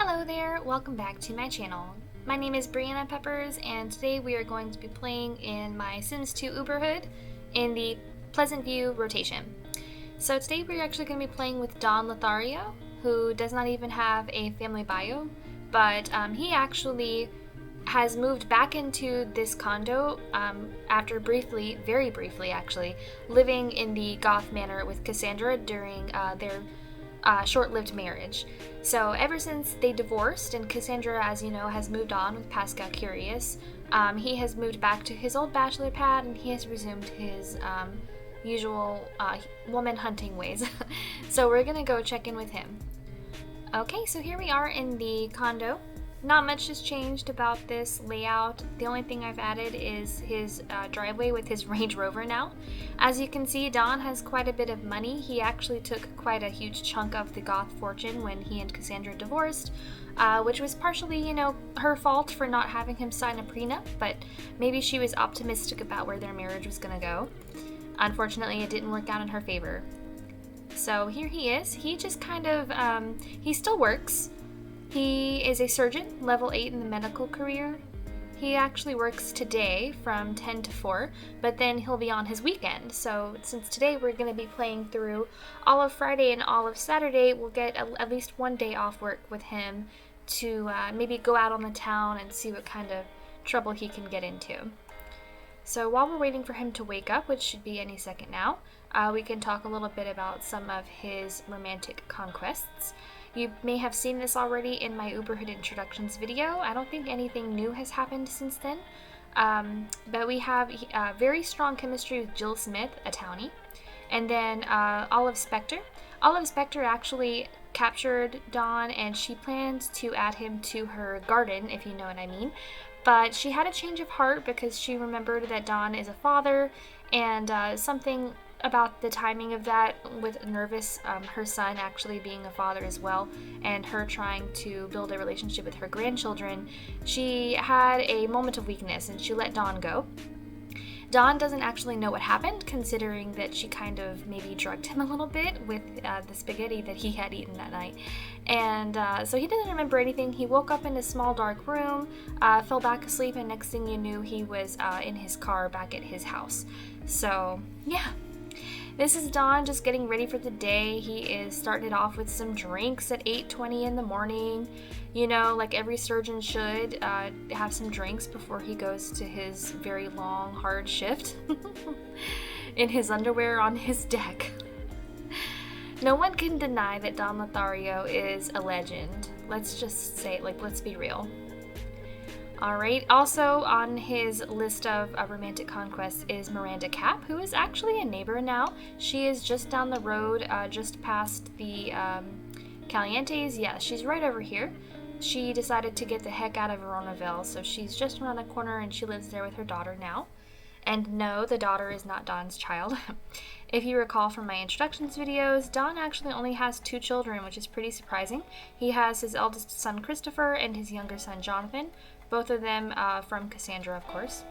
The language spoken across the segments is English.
Hello there, welcome back to my channel. My name is Brianna Peppers and today we are going to be playing in my Sims 2 Uberhood in the Pleasant View rotation. So today we're actually going to be playing with Don Lothario, who does not even have a family bio, but he actually has moved back into this condo after very briefly actually, living in the Goth Manor with Cassandra during their short-lived marriage. So ever since they divorced and Cassandra, as you know, has moved on with Pascal Curious, he has moved back to his old bachelor pad and he has resumed his usual woman hunting ways. So we're gonna go check in with him. Okay, so here we are in the condo. Not much has changed about this layout. The only thing I've added is his driveway with his Range Rover now. As you can see, Don has quite a bit of money. He actually took quite a huge chunk of the Goth fortune when he and Cassandra divorced, which was partially, her fault for not having him sign a prenup, but maybe she was optimistic about where their marriage was gonna go. Unfortunately, it didn't work out in her favor. So here he is. He just kind of, he still works. He is a surgeon, level 8 in the medical career. He actually works today from 10 to 4, but then he'll be on his weekend. So since today we're going to be playing through all of Friday and all of Saturday, we'll get at least one day off work with him to maybe go out on the town and see what kind of trouble he can get into. So while we're waiting for him to wake up, which should be any second now, we can talk a little bit about some of his romantic conquests. You may have seen this already in my Uberhood introductions video. I don't think anything new has happened since then. But we have very strong chemistry with Jill Smith, a townie. And then Olive Spector. Olive Spector actually captured Don and she planned to add him to her garden, if you know what I mean. But she had a change of heart because she remembered that Don is a father and something about the timing of that with Nervous, her son actually being a father as well, and her trying to build a relationship with her grandchildren, she had a moment of weakness and she let Don go. Don doesn't actually know what happened, considering that she kind of maybe drugged him a little bit with the spaghetti that he had eaten that night. And so he doesn't remember anything. He woke up in a small dark room, fell back asleep, and next thing you knew, he was in his car back at his house. So, yeah. This is Don just getting ready for the day. He is starting it off with some drinks at 8:20 in the morning. You know, like every surgeon should, have some drinks before he goes to his very long, hard shift in his underwear on his deck. No one can deny that Don Lothario is a legend. Let's just say, let's be real. Alright, also on his list of romantic conquests is Miranda Cap, who is actually a neighbor now. She is just down the road, just past the Calientes. Yeah, she's right over here. She decided to get the heck out of Veronaville, so she's just around the corner and she lives there with her daughter now. And no, the daughter is not Don's child. If you recall from my introductions videos, Don actually only has 2 children, which is pretty surprising. He has his eldest son Christopher and his younger son Jonathan, both of them from Cassandra, of course.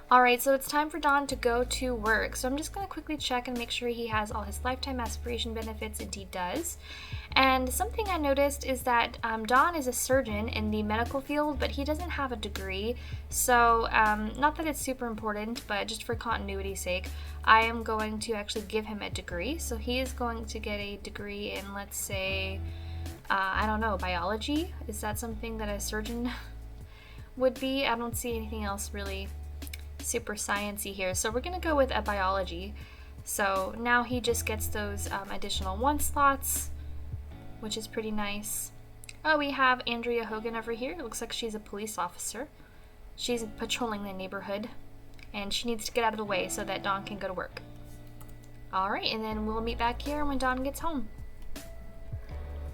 Alright, so it's time for Don to go to work. So I'm just going to quickly check and make sure he has all his lifetime aspiration benefits, and he does. And something I noticed is that Don is a surgeon in the medical field, but he doesn't have a degree. So not that it's super important, but just for continuity's sake, I am going to actually give him a degree. So he is going to get a degree in, let's say, I don't know, biology? Is that something that a surgeon would be? I don't see anything else really super sciencey here, so we're gonna go with a biology. So now he just gets those additional 1 slots, which is pretty nice. Oh, we have Andrea Hogan over here. It looks like she's a police officer. She's patrolling the neighborhood and she needs to get out of the way so that Don can go to work. Alright, and then we'll meet back here when Don gets home.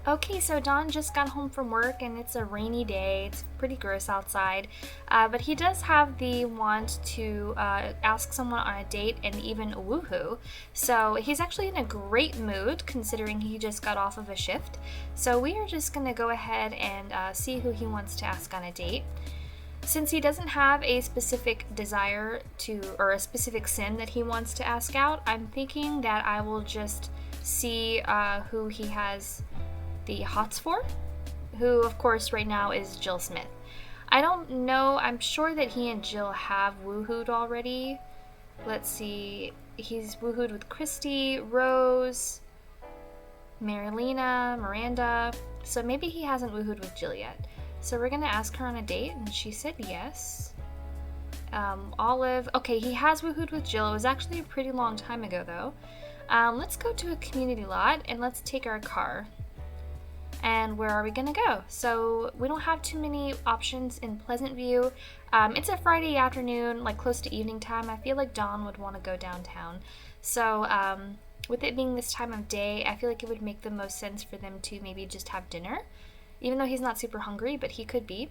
Okay, so Don just got home from work and it's a rainy day. It's pretty gross outside, but he does have the want to ask someone on a date and even woohoo. So he's actually in a great mood considering he just got off of a shift. So we are just going to go ahead and see who he wants to ask on a date. Since he doesn't have a specific desire to, or a specific sim that he wants to ask out, I'm thinking that I will just see who he has the hots for, who of course right now is Jill Smith. I don't know, I'm sure that he and Jill have woohooed already. Let's see, he's woohooed with Christy, Rose, Marilena, Miranda, so maybe he hasn't woohooed with Jill yet. So we're gonna ask her on a date, and she said yes. Olive, okay, he has woohooed with Jill. It was actually a pretty long time ago though. Let's go to a community lot and let's take our car. And where are we gonna go? So we don't have too many options in Pleasant View. It's a Friday afternoon, like close to evening time. I feel like Don would want to go downtown. So with it being this time of day, I feel like it would make the most sense for them to maybe just have dinner, even though he's not super hungry, but he could be.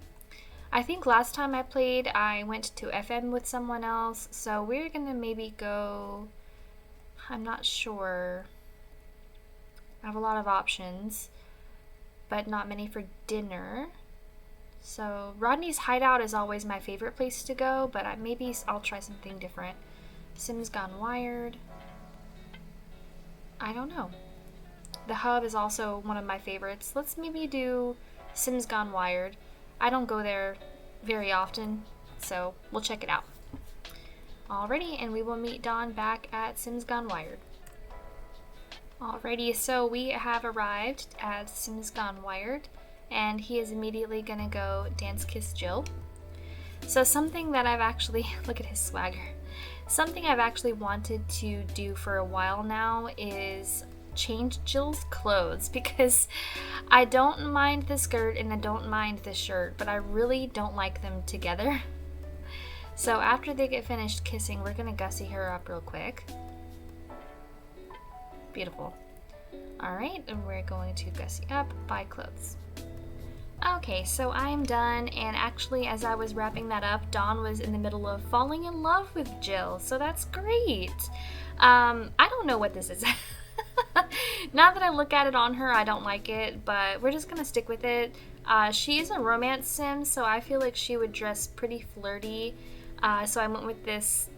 I think last time I played, I went to FM with someone else, so we're gonna maybe go, I'm not sure. I have a lot of options, but not many for dinner. So Rodney's Hideout is always my favorite place to go, but maybe I'll try something different. Sims Gone Wired. I don't know. The Hub is also one of my favorites. Let's maybe do Sims Gone Wired. I don't go there very often, so we'll check it out. Alrighty, and we will meet Don back at Sims Gone Wired. Alrighty, so we have arrived at Sims Gone Wired, and he is immediately gonna go dance kiss Jill. So something that I've actually, look at his swagger. Something I've actually wanted to do for a while now is change Jill's clothes, because I don't mind the skirt and I don't mind the shirt, but I really don't like them together. So after they get finished kissing, we're gonna gussy her up real quick. Beautiful. Alright, and we're going to gussy up, buy clothes. Okay, so I'm done, and actually as I was wrapping that up, Don was in the middle of falling in love with Jill, so that's great. I don't know what this is. Now that I look at it on her, I don't like it, but we're just gonna stick with it. She is a romance sim, so I feel like she would dress pretty flirty. So I went with this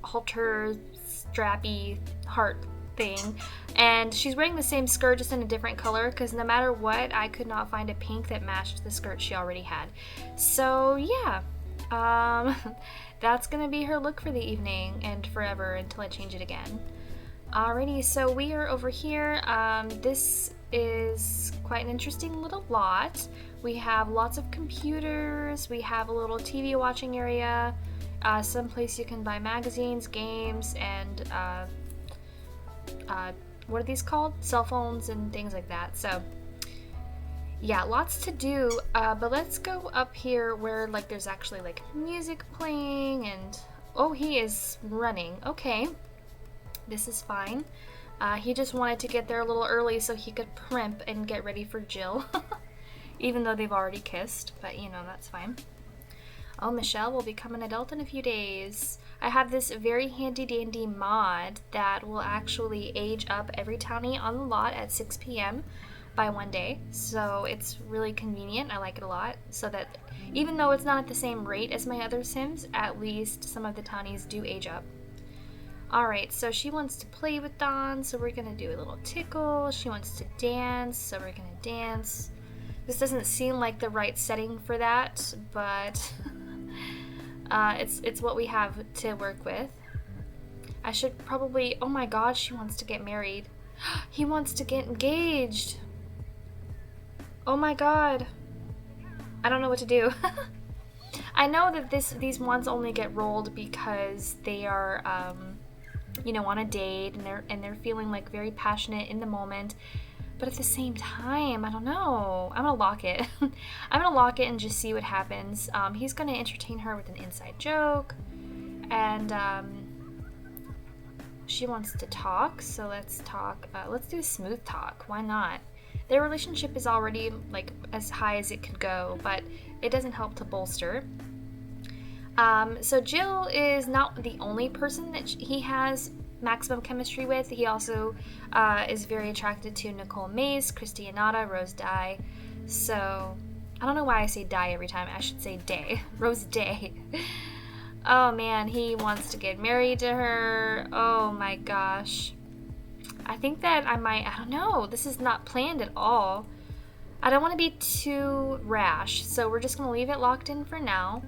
halter, strappy heart thing. And she's wearing the same skirt, just in a different color, because no matter what, I could not find a pink that matched the skirt she already had. So yeah, that's gonna be her look for the evening and forever until I change it again. Alrighty, so we are over here. This is quite an interesting little lot. We have lots of computers, we have a little TV watching area, someplace you can buy magazines, games, and what are these called? Cell phones and things like that. So yeah, lots to do, but let's go up here where like there's actually like music playing, and oh, he is running. Okay. This is fine. He just wanted to get there a little early so he could primp and get ready for Jill. Even though they've already kissed, but you know, that's fine. Oh, Michelle will become an adult in a few days. I have this very handy dandy mod that will actually age up every townie on the lot at 6 p.m. by one day. So it's really convenient. I like it a lot. So that even though it's not at the same rate as my other Sims, at least some of the townies do age up. Alright, so she wants to play with Don, so we're gonna do a little tickle. She wants to dance, so we're gonna dance. This doesn't seem like the right setting for that, but it's what we have to work with. I should probably, oh my god, she wants to get married. He wants to get engaged. Oh my god. I don't know what to do. I know that these ones only get rolled because they are you know, on a date, and they're feeling like very passionate in the moment, but at the same time, I don't know. I'm gonna lock it. I'm gonna lock it and just see what happens. He's gonna entertain her with an inside joke, and she wants to talk, so let's talk. Let's do smooth talk. Why not? Their relationship is already like as high as it could go, but it doesn't help to bolster. So Jill is not the only person that he has maximum chemistry with. He also is very attracted to Nicole Mays, Christy Anata, Rose Day. So I don't know why I say Day every time. I should say Day. Rose Day. Oh man, he wants to get married to her. Oh my gosh. I think that I don't know. This is not planned at all. I don't want to be too rash, so we're just going to leave it locked in for now.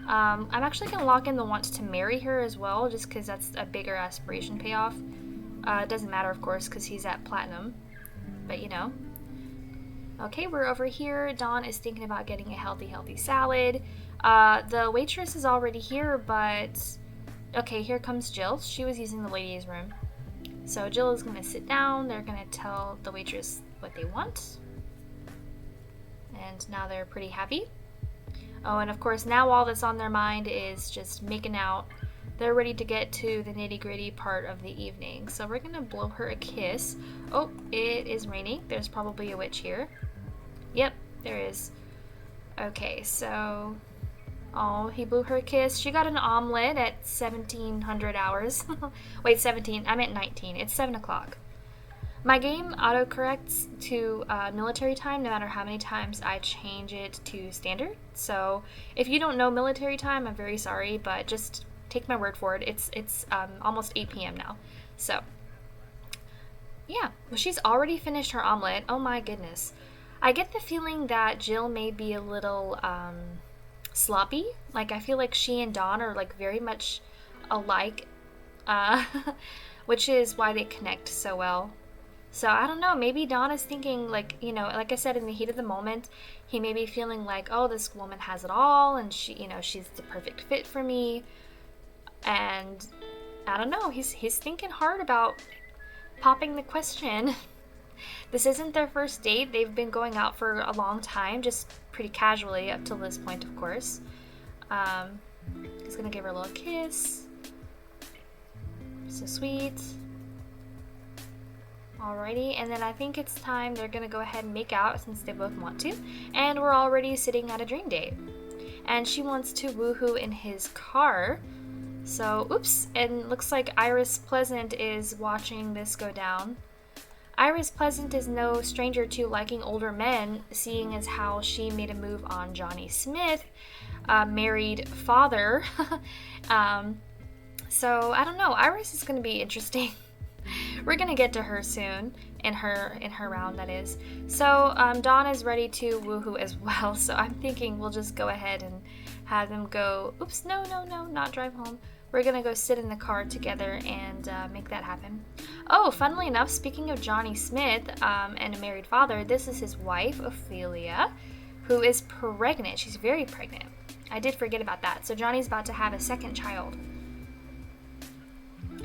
I'm actually going to lock in the wants to marry her as well, just because that's a bigger aspiration payoff. It doesn't matter, of course, because he's at platinum, but you know. Okay, we're over here. Don is thinking about getting a healthy salad. The waitress is already here, but... Okay, here comes Jill. She was using the ladies' room. So Jill is going to sit down. They're going to tell the waitress what they want. And now they're pretty happy. Oh, and of course, now all that's on their mind is just making out. They're ready to get to the nitty-gritty part of the evening. So we're going to blow her a kiss. Oh, it is raining. There's probably a witch here. Yep, there is. Okay, so... Oh, he blew her a kiss. She got an omelet at 1700 hours. Wait, 17. I meant 19. It's 7 o'clock. My game autocorrects to military time no matter how many times I change it to standard. So if you don't know military time, I'm very sorry, but just take my word for it. It's almost 8 p.m. now. So yeah, well, she's already finished her omelet. Oh my goodness. I get the feeling that Jill may be a little sloppy. Like, I feel like she and Don are like very much alike, which is why they connect so well. So I don't know, maybe Don is thinking, like, you know, like I said, in the heat of the moment, he may be feeling like, oh, this woman has it all, and she, you know, she's the perfect fit for me. And I don't know, he's thinking hard about popping the question. This isn't their first date. They've been going out for a long time, just pretty casually up till this point, of course. He's gonna give her a little kiss. So sweet. Alrighty, and then I think it's time they're gonna go ahead and make out since they both want to. And we're already sitting at a dream date. And she wants to woohoo in his car. So, oops, and looks like Iris Pleasant is watching this go down. Iris Pleasant is no stranger to liking older men, seeing as how she made a move on Johnny Smith, married father. So, I don't know, Iris is gonna be interesting. We're gonna get to her soon, in her round, that is. So Dawn is ready to woohoo as well, so I'm thinking we'll just go ahead and have them go, oops, no, not drive home. We're gonna go sit in the car together and make that happen. Oh, funnily enough, speaking of Johnny Smith and a married father, this is his wife, Ophelia, who is pregnant. She's very pregnant. I did forget about that. So Johnny's about to have a second child.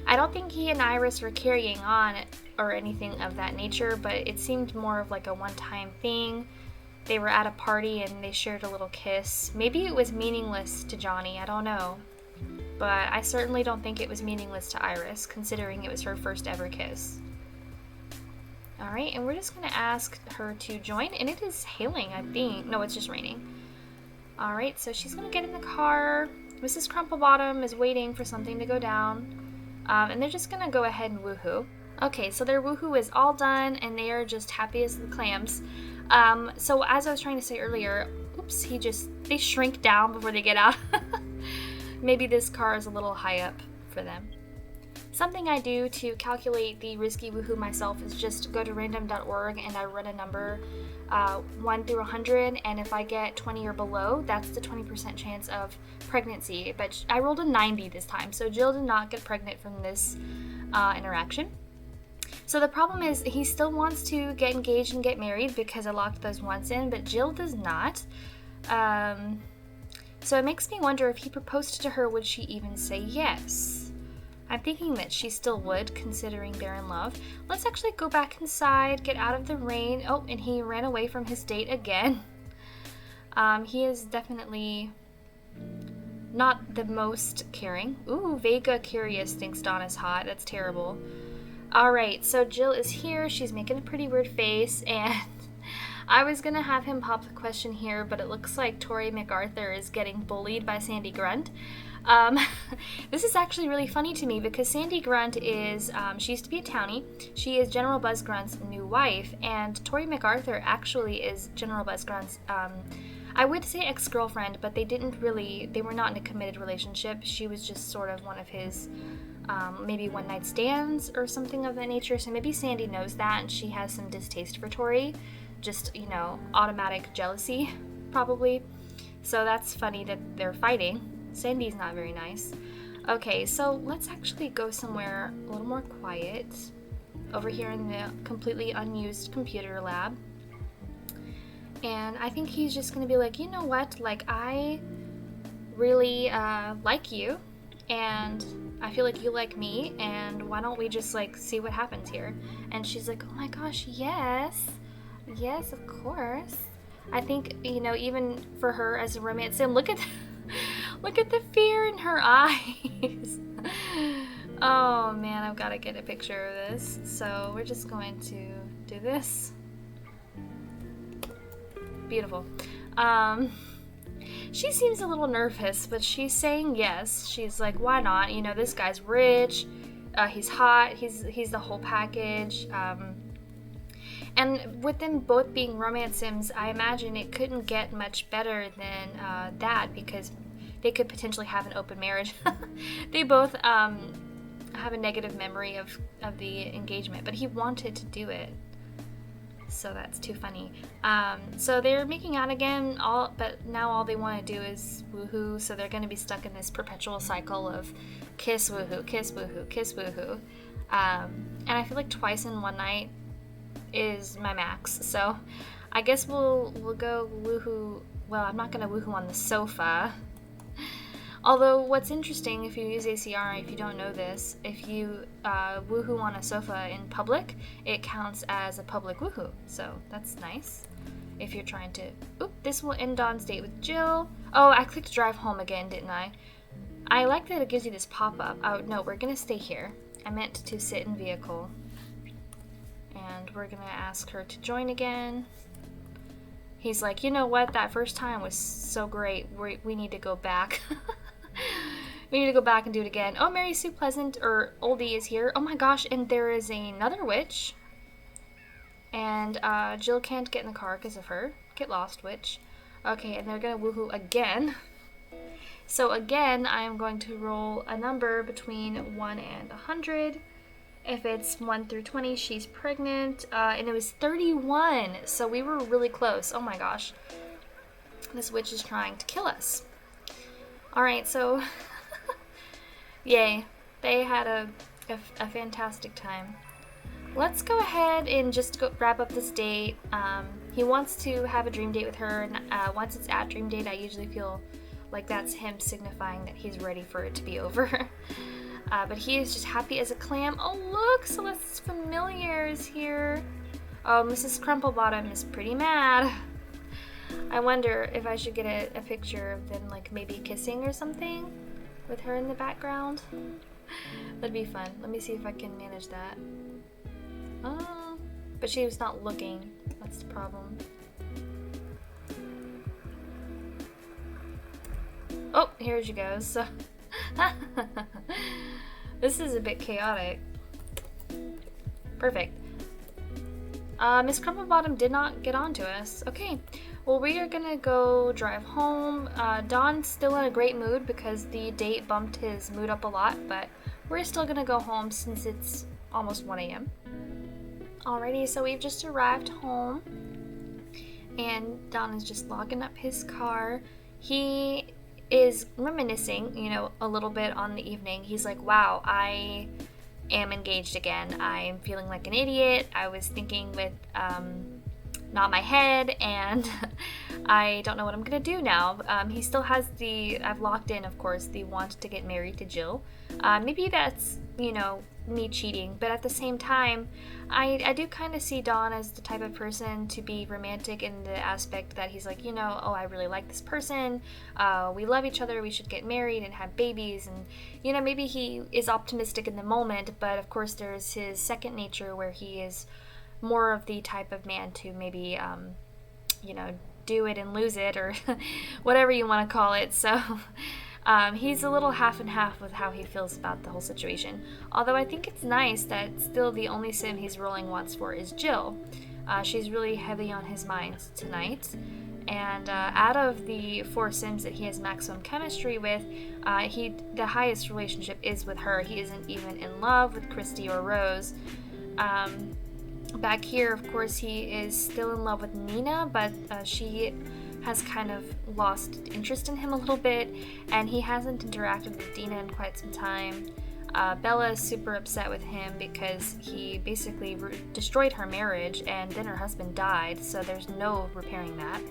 I don't think he and Iris were carrying on or anything of that nature, but it seemed more of like a one-time thing. They were at a party and they shared a little kiss. Maybe it was meaningless to Johnny, I don't know. But I certainly don't think it was meaningless to Iris, considering it was her first ever kiss. Alright, and we're just going to ask her to join, and it is hailing, I think. No, it's just raining. Alright, so she's going to get in the car. Mrs. Crumplebottom is waiting for something to go down. And they're just gonna go ahead and woohoo. Okay, so their woohoo is all done, and they are just happy as the clams. So as I was trying to say earlier, oops, they shrink down before they get out. Maybe this car is a little high up for them. Something I do to calculate the risky woohoo myself is just go to random.org and I run a number 1 through 100, and if I get 20 or below, that's the 20% chance of pregnancy. But I rolled a 90 this time, so Jill did not get pregnant from this interaction. So the problem is he still wants to get engaged and get married because I locked those wants in, but Jill does not. So it makes me wonder, if he proposed to her, would she even say yes? I'm thinking that she still would, considering they're in love. Let's actually go back inside, get out of the rain. Oh, and he ran away from his date again. He is definitely not the most caring. Ooh, Vega Curious thinks Dawn is hot. That's terrible. Alright, so Jill is here. She's making a pretty weird face, and I was gonna have him pop the question here, but it looks like Tori MacArthur is getting bullied by Sandy Grunt. This is actually really funny to me because Sandy Grunt is, she used to be a townie. She is General Buzz Grunt's new wife, and Tori MacArthur actually is General Buzz Grunt's, I would say ex-girlfriend, but they were not in a committed relationship. She was just sort of one of his, maybe one-night stands or something of that nature. So maybe Sandy knows that and she has some distaste for Tori. just, automatic jealousy, probably. So that's funny that they're fighting. Sandy's not very nice. Okay, so let's actually go somewhere a little more quiet. Over here in the completely unused computer lab. And I think he's just gonna be like, you know what, like, I really like you, and I feel like you like me, and why don't we just, like, see what happens here? And she's like, oh my gosh, yes, of course. I think, even for her as a romance sim, look at the fear in her eyes. Oh man, I've got to get a picture of this. So we're just going to do this. Beautiful. She seems a little nervous, but she's saying yes. She's like, why not? This guy's rich. He's hot. He's the whole package. And with them both being romance sims, I imagine it couldn't get much better than that, because they could potentially have an open marriage. They both have a negative memory of the engagement, but he wanted to do it. So that's too funny. So they're making out again, but now all they want to do is woohoo, so they're going to be stuck in this perpetual cycle of kiss, woohoo, kiss, woohoo, kiss, woohoo. And I feel like twice in one night is my max, so I guess we'll go woohoo. Well, I'm not going to woohoo on the sofa. Although, what's interesting, if you use ACR, if you don't know this, if you woohoo on a sofa in public, it counts as a public woohoo. So that's nice. If you're trying to... Oop, this will end Don's date with Jill. Oh, I clicked drive home again, didn't I? I like that it gives you this pop-up. Oh, no, we're going to stay here. I meant to sit in vehicle. And we're going to ask her to join again. He's like, you know what? That first time was so great. We need to go back. We need to go back and do it again. Oh, Mary Sue Pleasant, or Oldie, is here. Oh my gosh, and there is another witch. And Jill can't get in the car because of her. Get lost, witch. Okay, and they're going to woohoo again. So again, I'm going to roll a number between 1 and 100. If it's 1 through 20, she's pregnant. And it was 31, so we were really close. Oh my gosh. This witch is trying to kill us. Alright, so... Yay. They had a fantastic time. Let's go ahead and just wrap up this date. He wants to have a dream date with her, and once it's at dream date, I usually feel like that's him signifying that he's ready for it to be over. But he is just happy as a clam. Oh look, Celeste's familiar is here. Oh, Mrs. Crumplebottom is pretty mad. I wonder if I should get a picture of them, like, maybe kissing or something with her in the background. That'd be fun. Let me see if I can manage that. Oh, but she was not looking. That's the problem. Oh, here she goes. So this is a bit chaotic. Perfect. Miss Crumplebottom did not get on to us. Okay. Well, we are gonna go drive home. Don's still in a great mood because the date bumped his mood up a lot, but we're still gonna go home since it's almost 1 a.m. Alrighty, so we've just arrived home, and Don is just logging up his car. He is reminiscing, a little bit on the evening. He's like, wow, I am engaged again. I'm feeling like an idiot. I was thinking with, not my head, and I don't know what I'm gonna do now. He still has I've locked in, of course, the want to get married to Jill. Maybe that's, me cheating, but at the same time, I do kind of see Don as the type of person to be romantic in the aspect that he's like, oh, I really like this person, we love each other, we should get married and have babies, and, maybe he is optimistic in the moment, but of course there's his second nature where he is more of the type of man to maybe, do it and lose it, or whatever you want to call it. So he's a little half and half with how he feels about the whole situation. Although I think it's nice that still the only sim he's rolling once for is Jill. She's really heavy on his mind tonight. And out of the 4 sims that he has maximum chemistry with, the highest relationship is with her. He isn't even in love with Christy or Rose. Back here, of course, he is still in love with Nina, but she has kind of lost interest in him a little bit, and he hasn't interacted with Dina in quite some time. Bella is super upset with him because he basically destroyed her marriage, and then her husband died, so there's no repairing that.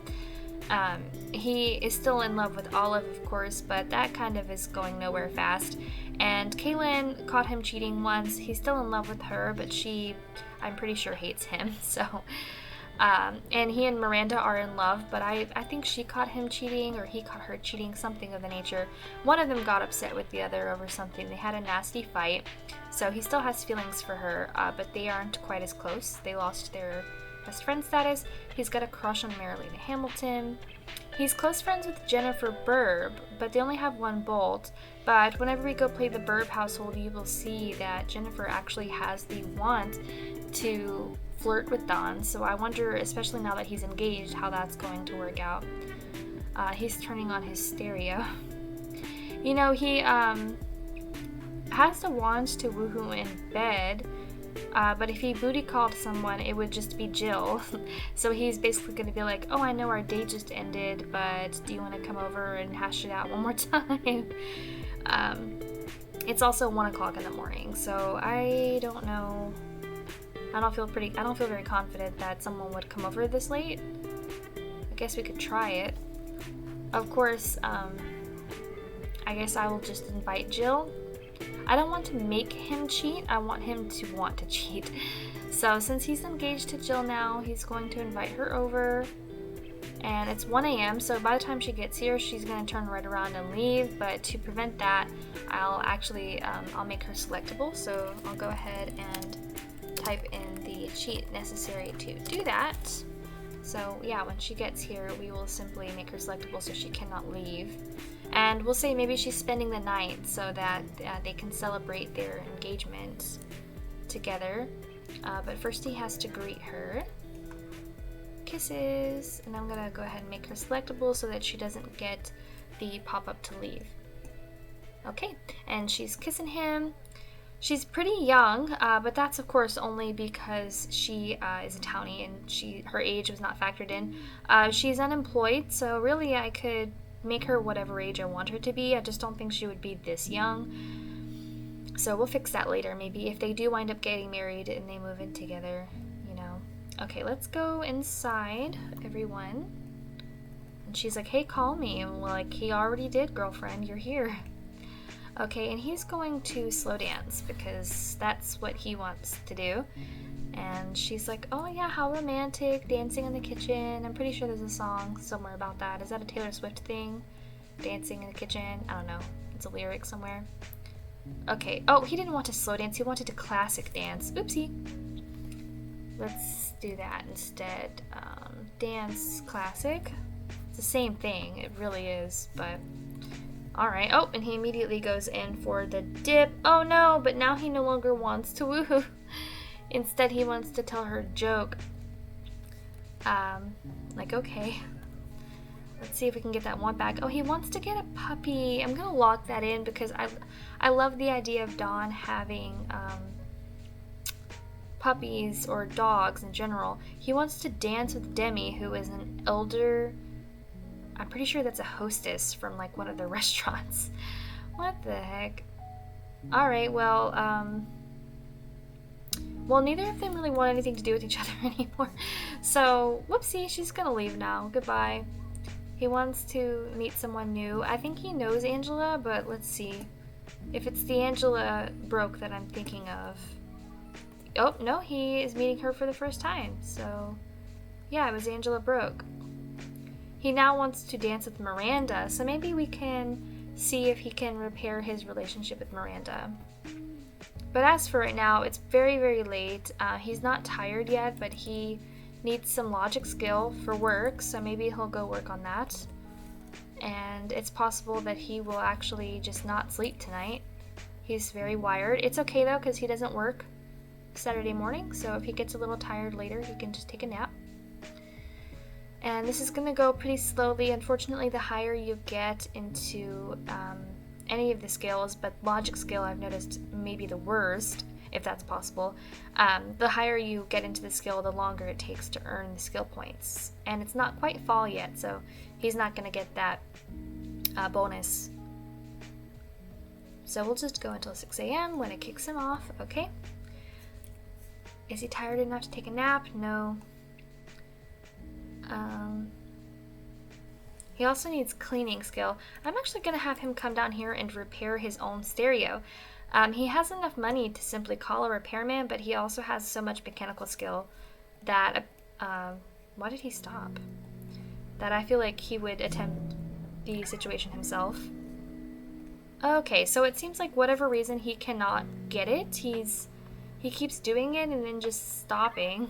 He is still in love with Olive, of course, but that kind of is going nowhere fast. And Kaylin caught him cheating once. He's still in love with her, but she, I'm pretty sure, hates him. So, and he and Miranda are in love, but I think she caught him cheating, or he caught her cheating, something of the nature. One of them got upset with the other over something. They had a nasty fight. So he still has feelings for her, but they aren't quite as close. They lost their best friend status. He's got a crush on Marilena Hamilton. He's close friends with Jennifer Burb, but they only have one bolt. But whenever we go play the Burb household, you will see that Jennifer actually has the want to flirt with Don. So I wonder, especially now that he's engaged, how that's going to work out. He's turning on his stereo. You know, he has the wand to woohoo in bed, but if he booty called someone, it would just be Jill. So he's basically going to be like, oh, I know our date just ended, but do you want to come over and hash it out one more time? It's also 1 o'clock in the morning, so I don't know. I don't feel very confident that someone would come over this late. I guess we could try it. Of course, I guess I will just invite Jill. I don't want to make him cheat, I want him to want to cheat. So since he's engaged to Jill now, he's going to invite her over. And it's 1 a.m., so by the time she gets here, she's going to turn right around and leave. But to prevent that, I'll make her selectable. So I'll go ahead and type in the cheat necessary to do that. So yeah, when she gets here, we will simply make her selectable so she cannot leave. And we'll say maybe she's spending the night so that they can celebrate their engagement together. But first he has to greet her. Kisses. And I'm gonna go ahead and make her selectable so that she doesn't get the pop-up to leave. Okay, and she's kissing him. She's pretty young, but that's of course only because she is a townie and her age was not factored in. She's unemployed, so really I could make her whatever age I want her to be. I just don't think she would be this young. So we'll fix that later, maybe, if they do wind up getting married and they move in together, you know. Okay, let's go inside, everyone. And she's like, hey, call me. And we're like, he already did, girlfriend, you're here. Okay, and he's going to slow dance because that's what he wants to do. And she's like, oh yeah, how romantic, dancing in the kitchen. I'm pretty sure there's a song somewhere about that. Is that a Taylor Swift thing? Dancing in the kitchen? I don't know. It's a lyric somewhere. Okay. Oh, he didn't want to slow dance. He wanted to classic dance. Oopsie. Let's do that instead. Dance classic. It's the same thing. It really is, but... Alright. Oh, and he immediately goes in for the dip. Oh no, but now he no longer wants to woohoo. Instead, he wants to tell her a joke. Like, okay. Let's see if we can get that one back. Oh, he wants to get a puppy. I'm gonna lock that in because I love the idea of Don having puppies or dogs in general. He wants to dance with Demi, who is an elder. I'm pretty sure that's a hostess from like one of the restaurants. What the heck? Alright, well, neither of them really want anything to do with each other anymore. So, whoopsie, she's gonna leave now. Goodbye. He wants to meet someone new. I think he knows Angela, but let's see. If it's the Angela Broke that I'm thinking of. Oh, no, he is meeting her for the first time. So, yeah, it was Angela Broke. He now wants to dance with Miranda, so maybe we can see if he can repair his relationship with Miranda. But as for right now, it's very, very late. He's not tired yet, but he needs some logic skill for work, so maybe he'll go work on that. And it's possible that he will actually just not sleep tonight. He's very wired. It's okay though, because he doesn't work Saturday morning, so if he gets a little tired later, he can just take a nap. And this is going to go pretty slowly. Unfortunately, the higher you get into any of the skills, but logic skill I've noticed may be the worst. if that's possible. The higher you get into the skill, the longer it takes to earn the skill points. And it's not quite fall yet, so he's not going to get that bonus. So we'll just go until 6 a.m. when it kicks him off. Okay. Is he tired enough to take a nap? No. He also needs cleaning skill. I'm actually going to have him come down here and repair his own stereo. He has enough money to simply call a repairman, but he also has so much mechanical skill that... why did he stop? That I feel like he would attempt the situation himself. Okay, so it seems like whatever reason he cannot get it, he keeps doing it and then just stopping.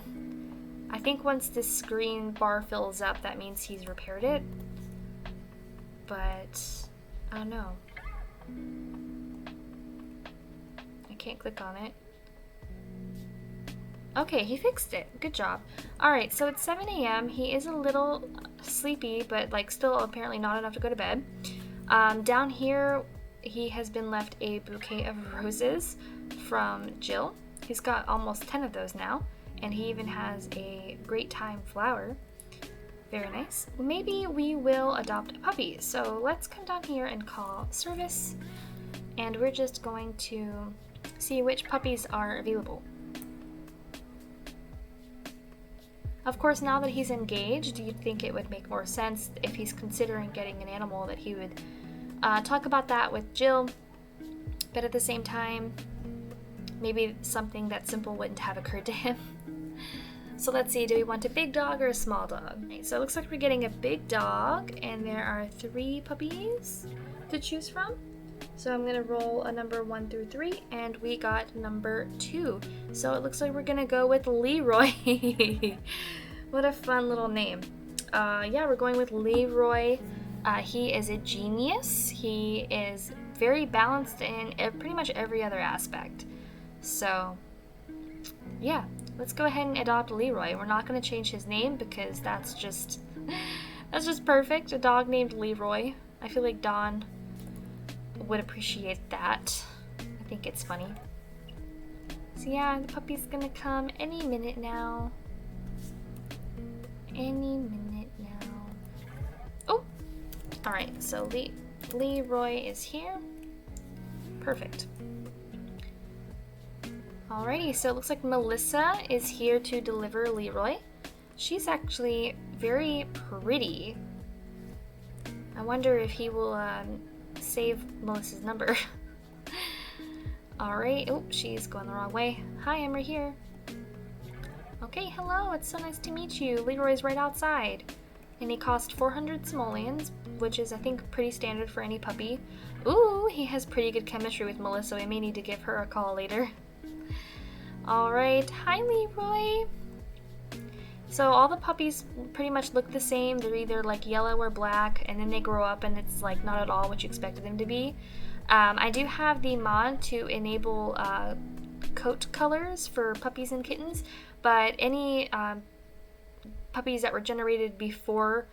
I think once this green bar fills up, that means he's repaired it. But I don't know. I can't click on it. Okay, he fixed it. Good job. Alright, so it's 7 a.m. He is a little sleepy, but like still apparently not enough to go to bed. Down here, he has been left a bouquet of roses from Jill. He's got almost 10 of those now, and he even has a great time flower. Very nice. Maybe we will adopt a puppy. So let's come down here and call service, and we're just going to see which puppies are available. Of course, now that he's engaged, you'd think it would make more sense if he's considering getting an animal that he would talk about that with Jill, but at the same time, maybe something that simple wouldn't have occurred to him. So let's see, do we want a big dog or a small dog? Okay, so it looks like we're getting a big dog, and there are 3 puppies to choose from. So I'm gonna roll a number 1 through 3, and we got number 2. So it looks like we're gonna go with Leroy. What a fun little name. Yeah, we're going with Leroy. He is a genius. He is very balanced in pretty much every other aspect. So, yeah, let's go ahead and adopt Leroy. We're not going to change his name because that's just perfect. A dog named Leroy. I feel like Don would appreciate that. I think it's funny. So yeah, the puppy's gonna come any minute now. Any minute now. Oh! Alright, so Leroy is here. Perfect. Alrighty, so it looks like Melissa is here to deliver Leroy. She's actually very pretty. I wonder if he will save Melissa's number. Alright, oh, she's going the wrong way. Hi, I'm right here. Okay, hello, it's so nice to meet you. Leroy's right outside. And he cost 400 simoleons, which is, I think, pretty standard for any puppy. Ooh, he has pretty good chemistry with Melissa. We may need to give her a call later. Alright, hi Leroy! So all the puppies pretty much look the same. They're either like yellow or black, and then they grow up and it's like not at all what you expected them to be. I do have the mod to enable coat colors for puppies and kittens, but any puppies that were generated before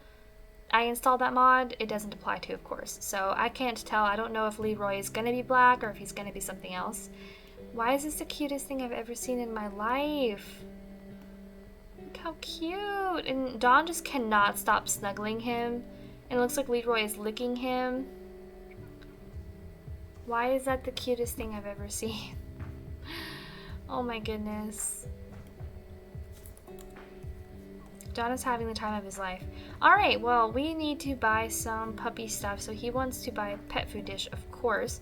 I installed that mod, it doesn't apply to, of course. So I can't tell. I don't know if Leroy is going to be black or if he's going to be something else. Why is this the cutest thing I've ever seen in my life? Look how cute! And Don just cannot stop snuggling him. And it looks like Leroy is licking him. Why is that the cutest thing I've ever seen? Oh my goodness. Don is having the time of his life. Alright, well, we need to buy some puppy stuff. So he wants to buy a pet food dish, of course.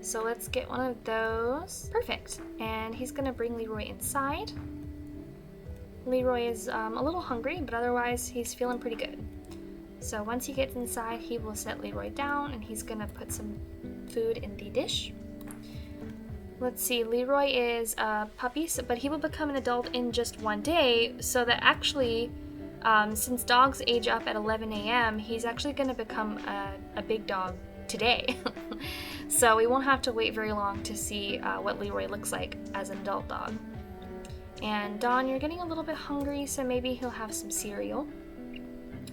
So let's get one of those. Perfect. And he's gonna bring Leroy inside. Leroy is a little hungry, but otherwise he's feeling pretty good. So once he gets inside, he will set Leroy down and he's gonna put some food in the dish. Let's see, Leroy is a puppy, but he will become an adult in just 1 day, so that actually, since dogs age up at 11 a.m., he's actually gonna become a big dog today. So we won't have to wait very long to see what Leroy looks like as an adult dog. And Don, you're getting a little bit hungry, so maybe he'll have some cereal.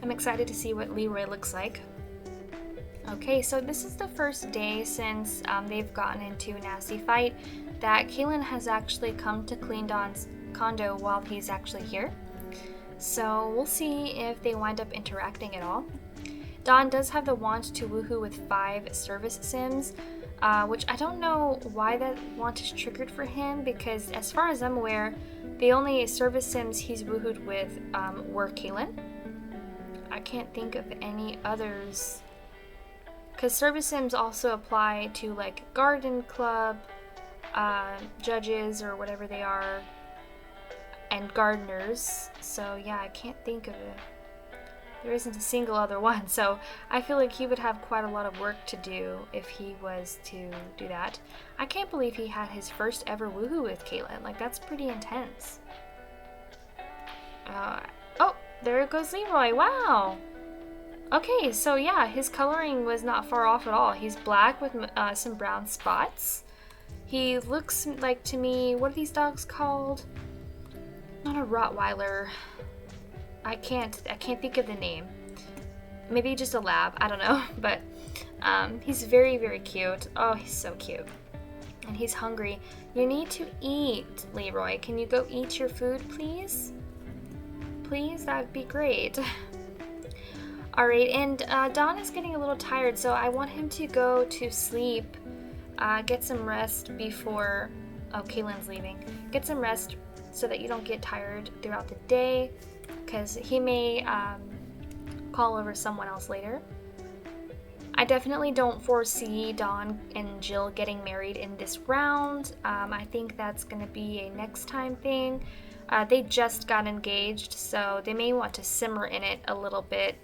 I'm excited to see what Leroy looks like. Okay, so this is the first day since they've gotten into a nasty fight that Kaylin has actually come to clean Don's condo while he's actually here. So we'll see if they wind up interacting at all. Don does have the want to woohoo with 5 service sims, which I don't know why that want is triggered for him, because as far as I'm aware, the only service sims he's woohooed with were Kaylin. I can't think of any others, because service sims also apply to like garden club, judges or whatever they are, and gardeners. So yeah, I can't think of it. There isn't a single other one, so I feel like he would have quite a lot of work to do if he was to do that. I can't believe he had his first ever woohoo with Kaylin. Like, that's pretty intense. Oh, there goes Leroy. Wow. Okay, so yeah, his coloring was not far off at all. He's black with some brown spots. He looks like, to me, what are these dogs called? Not a Rottweiler. I can't think of the name. Maybe just a lab, I don't know. But he's very, very cute. Oh, he's so cute. And he's hungry. You need to eat, Leroy. Can you go eat your food, please? Please, that would be great. Alright, and Don is getting a little tired, so I want him to go to sleep, get some rest before... Oh, Kaylin's leaving. Get some rest so that you don't get tired throughout the day, because he may call over someone else later. I definitely don't foresee Don and Jill getting married in this round. I think that's going to be a next time thing. They just got engaged, so they may want to simmer in it a little bit.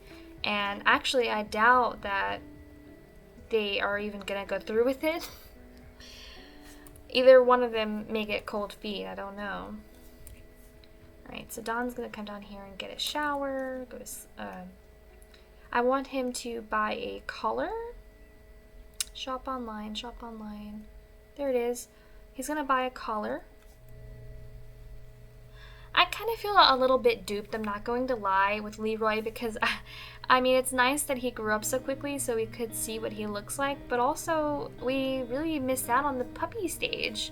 And actually, I doubt that they are even going to go through with it. Either one of them may get cold feet, I don't know. Alright, so Don's going to come down here and get a shower. I want him to buy a collar. Shop online, shop online. There it is. He's going to buy a collar. I kind of feel a little bit duped, I'm not going to lie, with Leroy, because I mean, it's nice that he grew up so quickly so we could see what he looks like, but also we really missed out on the puppy stage.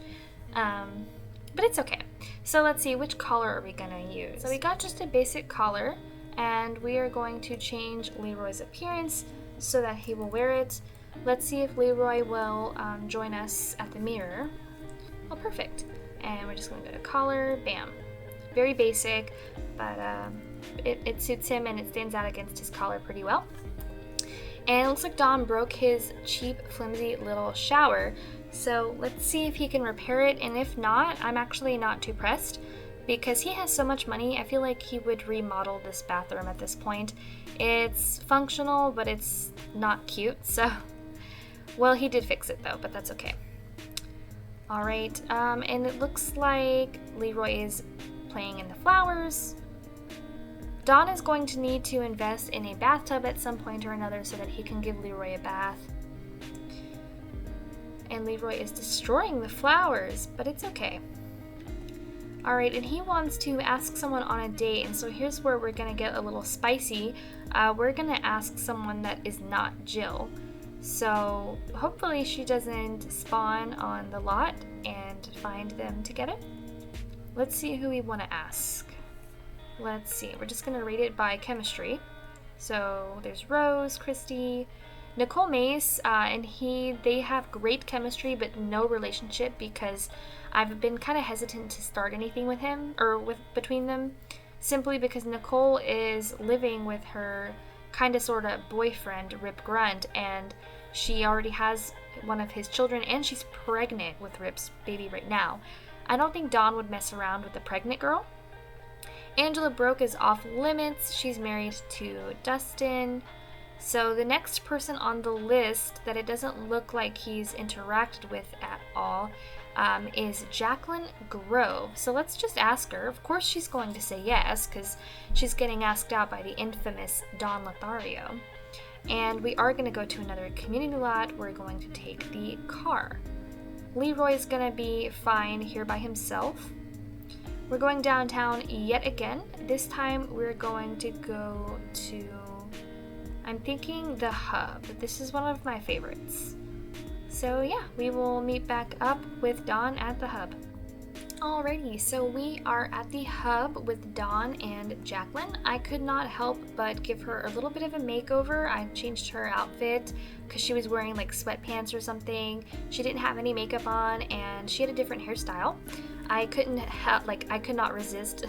But it's okay. So let's see, which collar are we going to use? So we got just a basic collar, and we are going to change Leroy's appearance so that he will wear it. Let's see if Leroy will join us at the mirror. Oh, perfect. And we're just going to go to collar, bam. Very basic, but it suits him and it stands out against his collar pretty well. And it looks like Don broke his cheap, flimsy little shower. So let's see if he can repair it, and if not, I'm actually not too pressed because he has so much money. I feel like he would remodel this bathroom at this point. It's functional, but it's not cute, so... Well, he did fix it though, but that's okay. Alright, and it looks like Leroy is playing in the flowers. Don is going to need to invest in a bathtub at some point or another so that he can give Leroy a bath. And Leroy is destroying the flowers, but it's okay. Alright, and he wants to ask someone on a date, and so here's where we're gonna get a little spicy. We're gonna ask someone that is not Jill. So hopefully she doesn't spawn on the lot and find them together. Let's see who we want to ask. Let's see, we're just going to rate it by chemistry. So there's Rose, Christy, Nicole Mace, and they have great chemistry but no relationship because I've been kind of hesitant to start anything with him, or between them, simply because Nicole is living with her kind of sort of boyfriend, Rip Grunt, and she already has one of his children and she's pregnant with Rip's baby right now. I don't think Don would mess around with the pregnant girl. Angela Broke is off limits. She's married to Dustin. So the next person on the list that it doesn't look like he's interacted with at all is Jacqueline Grove. So let's just ask her. Of course she's going to say yes because she's getting asked out by the infamous Don Lothario. And we are going to go to another community lot. We're going to take the car. Leroy's gonna be fine here by himself. We're going downtown yet again. This time we're going to go to I'm thinking the hub. This is one of my favorites. So yeah, we will meet back up with Don at the hub. Alrighty, so we are at the hub with Dawn and Jacqueline. I could not help but give her a little bit of a makeover. I changed her outfit because she was wearing like sweatpants or something. She didn't have any makeup on and she had a different hairstyle. I could not resist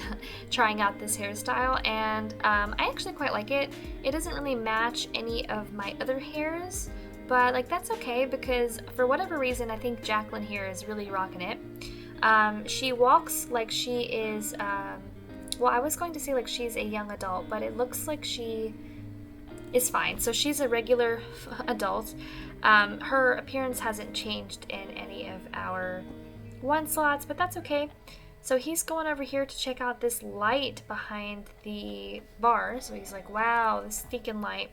trying out this hairstyle, and I actually quite like it. It doesn't really match any of my other hairs, but like that's okay because for whatever reason I think Jacqueline here is really rocking it. She walks like she is, well, I was going to say like she's a young adult, but it looks like she is fine. So she's a regular adult. Her appearance hasn't changed in any of our one slots, but that's okay. So he's going over here to check out this light behind the bar. So he's like, wow, this stinking light.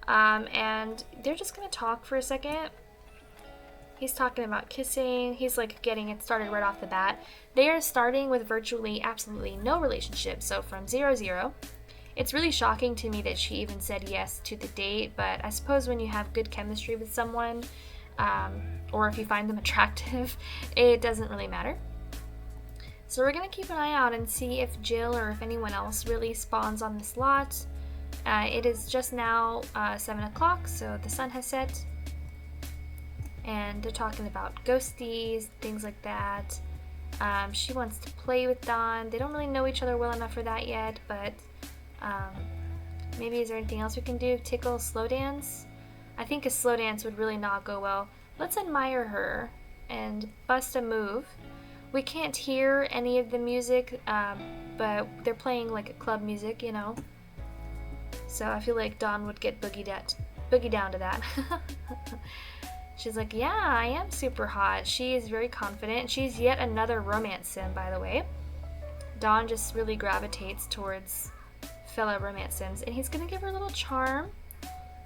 And they're just going to talk for a second. He's talking about kissing. He's like getting it started right off the bat. They are starting with virtually absolutely no relationship. So from 0-0. It's really shocking to me that she even said yes to the date. But I suppose when you have good chemistry with someone, or if you find them attractive, it doesn't really matter. So we're going to keep an eye out and see if Jill or if anyone else really spawns on this lot. It is just now 7 o'clock, so the sun has set. And they're talking about ghosties, things like that. She wants to play with Don. They don't really know each other well enough for that yet, but maybe is there anything else we can do? Tickle, slow dance? I think a slow dance would really not go well. Let's admire her and bust a move. We can't hear any of the music, but they're playing like a club music, you know. So I feel like Dawn would get boogie down to that. She's like, yeah, I am super hot. She is very confident. She's yet another romance sim, by the way. Dawn just really gravitates towards fellow romance sims, and he's gonna give her a little charm.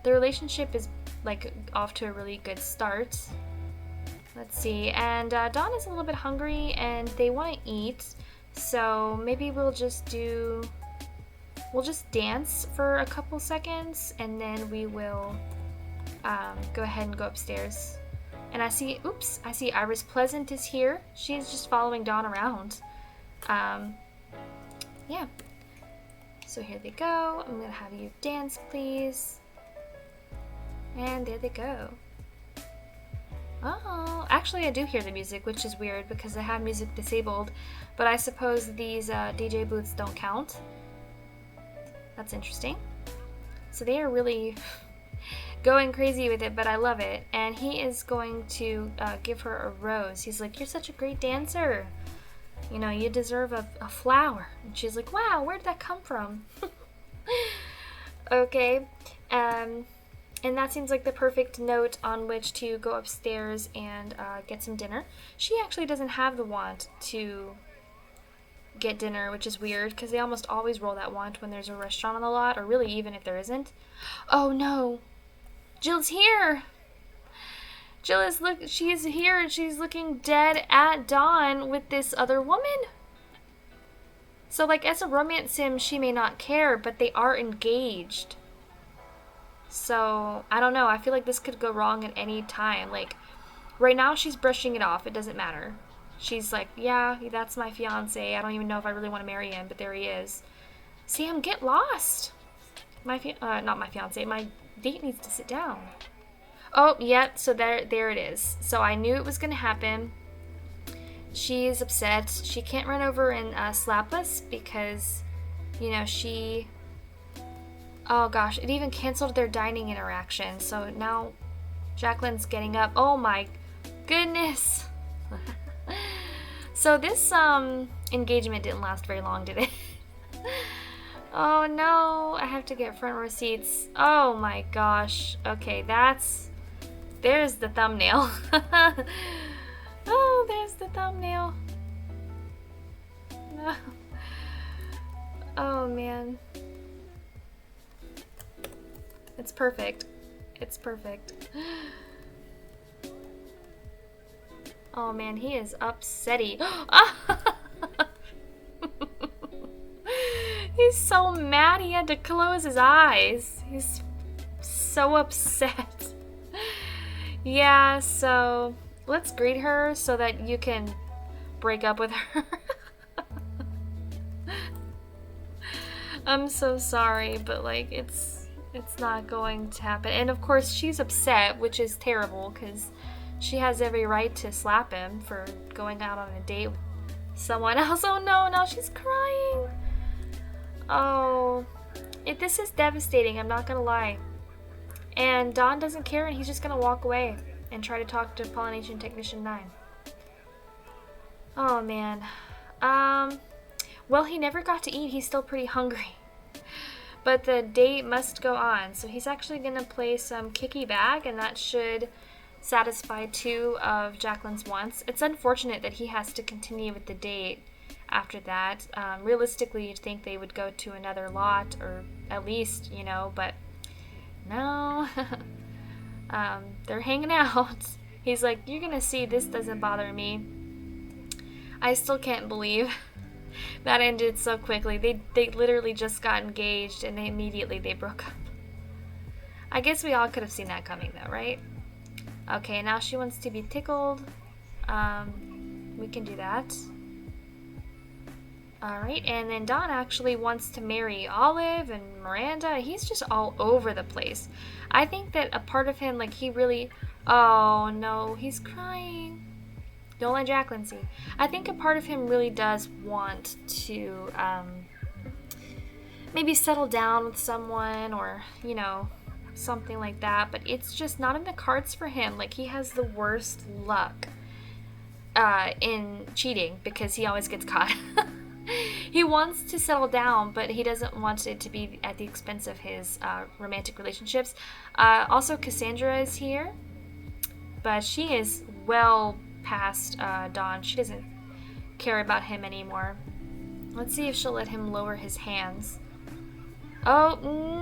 The relationship is like off to a really good start. Let's see, and Dawn is a little bit hungry and they want to eat, so maybe we'll just dance for a couple seconds and then we will go ahead and go upstairs. And I see Iris Pleasant is here. She's just following Dawn around. Yeah. So here they go. I'm gonna have you dance, please. And there they go. Oh, actually I do hear the music, which is weird because I have music disabled, but I suppose these DJ booths don't count. That's interesting. So they are really going crazy with it, but I love it. And he is going to give her a rose. He's like, you're such a great dancer. You know, you deserve a flower. And she's like, wow, where did that come from? Okay. And that seems like the perfect note on which to go upstairs and get some dinner. She actually doesn't have the want to get dinner, which is weird because they almost always roll that want when there's a restaurant on the lot, or really even if there isn't. Oh no, Jill's here. She's here and she's looking dead at Dawn with this other woman. So like as a romance sim, she may not care, but they are engaged. So I don't know. I feel like this could go wrong at any time. Like right now she's brushing it off. It doesn't matter. She's like, yeah, that's my fiance. I don't even know if I really want to marry him, but there he is. Sam, get lost. Not my fiance. My date needs to sit down. Oh, yep. So there it is. So I knew it was going to happen. She's upset. She can't run over and slap us because, you know, she... Oh gosh, it even canceled their dining interaction. So now Jacqueline's getting up. Oh my goodness. So this engagement didn't last very long, did it? Oh no, I have to get front row seats. Oh my gosh. Okay, there's the thumbnail. Oh, there's the thumbnail. No. Oh man. It's perfect. It's perfect. Oh man, he is upsetty. He's so mad he had to close his eyes. so upset. Yeah, so let's greet her so that you can break up with her. I'm so sorry, but like it's not going to happen. And of course she's upset, which is terrible because she has every right to slap him for going out on a date with someone else. Oh no, now she's crying. Oh, this is devastating, I'm not gonna lie. And Don doesn't care, and he's just gonna walk away and try to talk to Pollination Technician 9. Oh man. Well, he never got to eat. He's still pretty hungry. But the date must go on. So he's actually going to play some kicky bag, and that should satisfy 2 of Jacqueline's wants. It's unfortunate that he has to continue with the date after that. Realistically, you'd think they would go to another lot, or at least, you know, but no. They're hanging out. He's like, you're going to see, this doesn't bother me. I still can't believe that ended so quickly. They literally just got engaged and immediately they broke up. I guess we all could have seen that coming though, right? Okay, now she wants to be tickled. We can do that. Alright, and then Don actually wants to marry Olive and Miranda. He's just all over the place. I think that a part of him, like he really... Oh no, he's crying. Don't let Jacqueline see. I think a part of him really does want to maybe settle down with someone or, you know, something like that. But it's just not in the cards for him. Like, he has the worst luck in cheating because he always gets caught. He wants to settle down, but he doesn't want it to be at the expense of his romantic relationships. Also, Cassandra is here. But she is well past Don. She doesn't care about him anymore. Let's see if she'll let him lower his hands. Oh,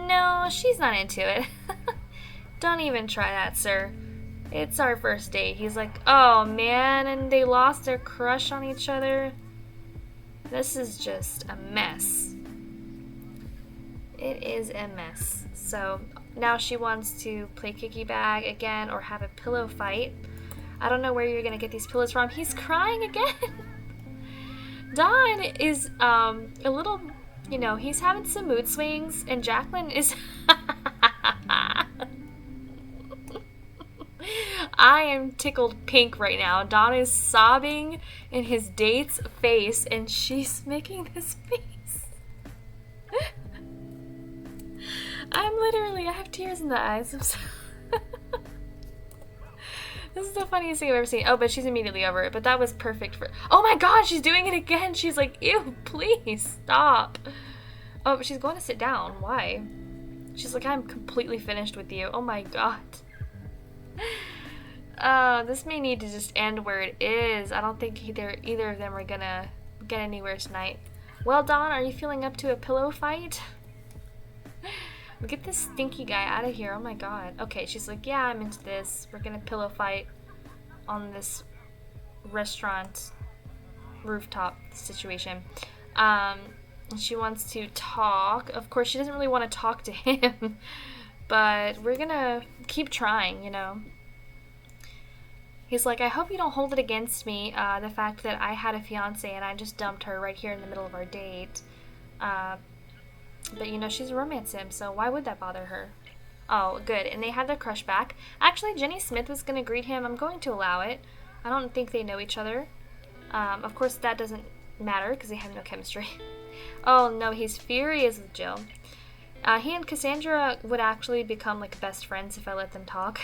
no, she's not into it. Don't even try that, sir. It's our first date. He's like, oh, man, and they lost their crush on each other. This is just a mess. It is a mess. So now she wants to play kicky bag again or have a pillow fight. I don't know where you're gonna get these pillows from. He's crying again. Don is a little, you know, he's having some mood swings, and Jacqueline is... I am tickled pink right now. Don is sobbing in his date's face, and she's making this face. I have tears in the eyes. I'm so... This is the funniest thing I've ever seen. Oh, but she's immediately over it. But that was perfect for... Oh my god, she's doing it again. She's like, ew, please, stop. Oh, but she's going to sit down. Why? She's like, I'm completely finished with you. Oh my god. This may need to just end where it is. I don't think either of them are gonna get anywhere tonight. Well, Don, are you feeling up to a pillow fight? Get this stinky guy out of here. Oh my god. Okay, she's like, yeah, I'm into this. We're gonna pillow fight on this restaurant rooftop situation. She wants to talk. Of course, she doesn't really want to talk to him, but we're gonna keep trying, you know. He's like, I hope you don't hold it against me, the fact that I had a fiance and I just dumped her right here in the middle of our date. But, you know, she's a romance sim, so why would that bother her? Oh, good. And they had their crush back. Actually, Jenny Smith was going to greet him. I'm going to allow it. I don't think they know each other. Of course, that doesn't matter because they have no chemistry. Oh, no, he's furious with Jill. He and Cassandra would actually become, like, best friends if I let them talk.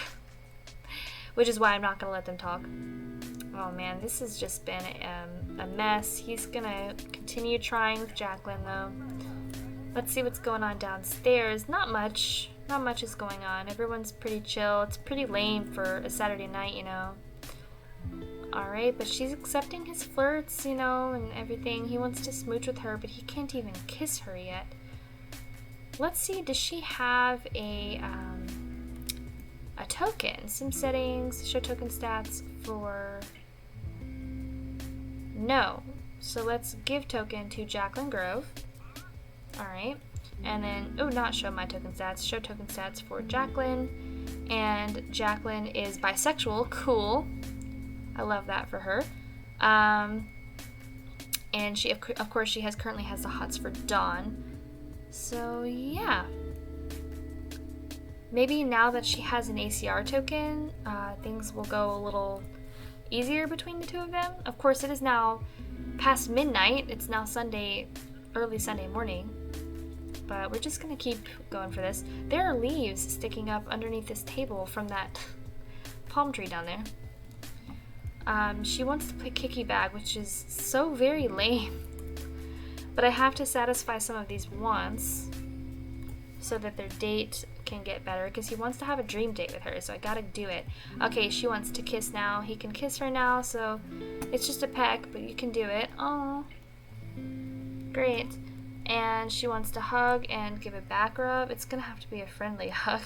Which is why I'm not going to let them talk. Oh, man, this has just been a mess. He's going to continue trying with Jacqueline, though. Let's see what's going on downstairs. Not much. Not much is going on. Everyone's pretty chill. It's pretty lame for a Saturday night, you know. Alright, but she's accepting his flirts, you know, and everything. He wants to smooch with her, but he can't even kiss her yet. Let's see, does she have a token? Sim settings, show token stats for... No. So let's give token to Jacqueline Grove. Alright, And then, oh, not show my token stats, show token stats for Jacqueline. And Jacqueline is bisexual, cool. I love that for her. And she, of course, she currently has the hots for Dawn. So yeah. Maybe now that she has an ACR token, things will go a little easier between the two of them. Of course, it is now past midnight. It's now Sunday, early Sunday morning. But we're just gonna keep going for this. There are leaves sticking up underneath this table from that palm tree down there. She wants to play kicky bag, which is so very lame. But I have to satisfy some of these wants so that their date can get better, because he wants to have a dream date with her, so I gotta do it. Okay, she wants to kiss now. He can kiss her now, so it's just a peck, but you can do it. Oh, great. And she wants to hug and give a back rub. It's gonna have to be a friendly hug.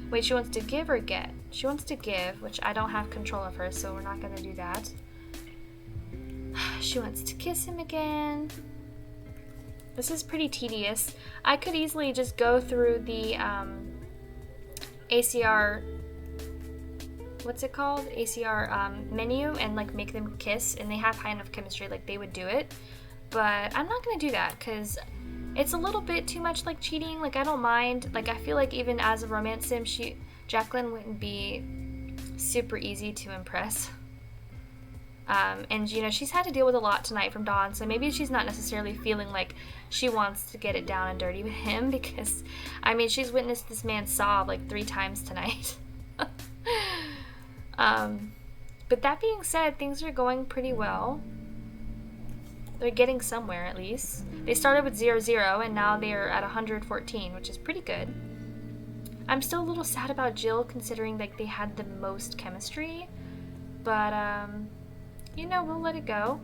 Wait, she wants to give or get? She wants to give, which I don't have control of her, so we're not gonna do that. She wants to kiss him again. This is pretty tedious. I could easily just go through the ACR, what's it called? ACR menu and like make them kiss, and they have high enough chemistry, like they would do it. But I'm not gonna do that because it's a little bit too much like cheating. Like I don't mind. Like I feel like even as a romance sim, Jacqueline wouldn't be super easy to impress. And you know, she's had to deal with a lot tonight from Dawn, so maybe she's not necessarily feeling like she wants to get it down and dirty with him, because I mean, she's witnessed this man sob like 3 times tonight. But that being said, things are going pretty well. They're getting somewhere, at least. They started with 0-0 and now they're at 114, which is pretty good. I'm still a little sad about Jill, considering like they had the most chemistry, but you know, we'll let it go.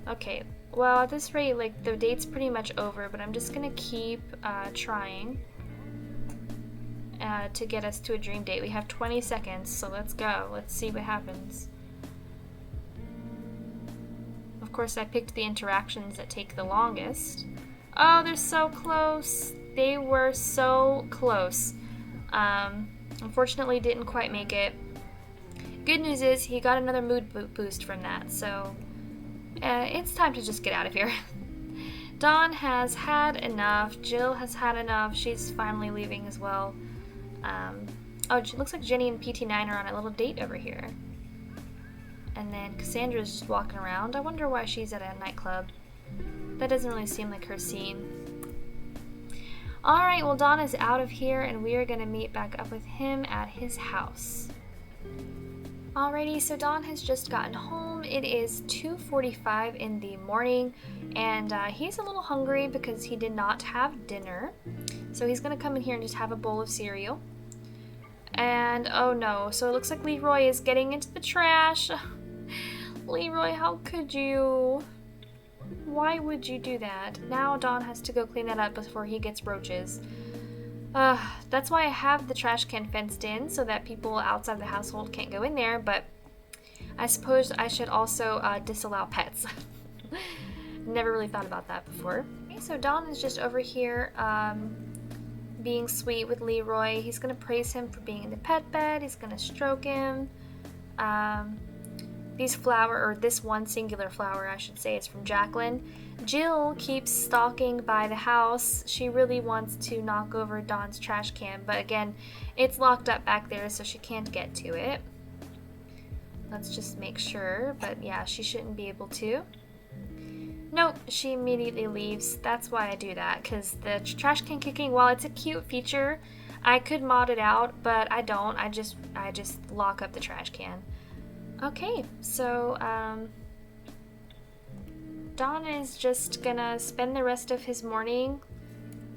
Okay, well, at this rate, like, the date's pretty much over, but I'm just gonna keep trying to get us to a dream date. We have 20 seconds, so let's go. Let's see what happens. Of course, I picked the interactions that take the longest. Oh, they're so close. They were so close. Unfortunately, didn't quite make it. Good news is he got another mood boost from that, so it's time to just get out of here. Dawn has had enough. Jill has had enough. She's finally leaving as well. Oh, it looks like Jenny and PT9 are on a little date over here. And then Cassandra's just walking around. I wonder why she's at a nightclub. That doesn't really seem like her scene. Alright, well, Dawn is out of here, and we are going to meet back up with him at his house. Alrighty, so Dawn has just gotten home. It is 2:45 in the morning, and he's a little hungry because he did not have dinner. So he's gonna come in here and just have a bowl of cereal. And oh no, so it looks like Leroy is getting into the trash. Leroy, how could you? Why would you do that? Now Dawn has to go clean that up before he gets roaches. That's why I have the trash can fenced in, so that people outside the household can't go in there, but I suppose I should also disallow pets. Never really thought about that before. Okay, so Dawn is just over here being sweet with Leroy. He's going to praise him for being in the pet bed. He's going to stroke him. This one singular flower, I should say, is from Jacqueline. Jill keeps stalking by the house. She really wants to knock over Dawn's trash can, but again, it's locked up back there, so she can't get to it. Let's just make sure, but yeah, she shouldn't be able to. Nope, she immediately leaves. That's why I do that, because the trash can kicking, while it's a cute feature, I could mod it out, but I don't. I just lock up the trash can. Okay, so Don is just gonna spend the rest of his morning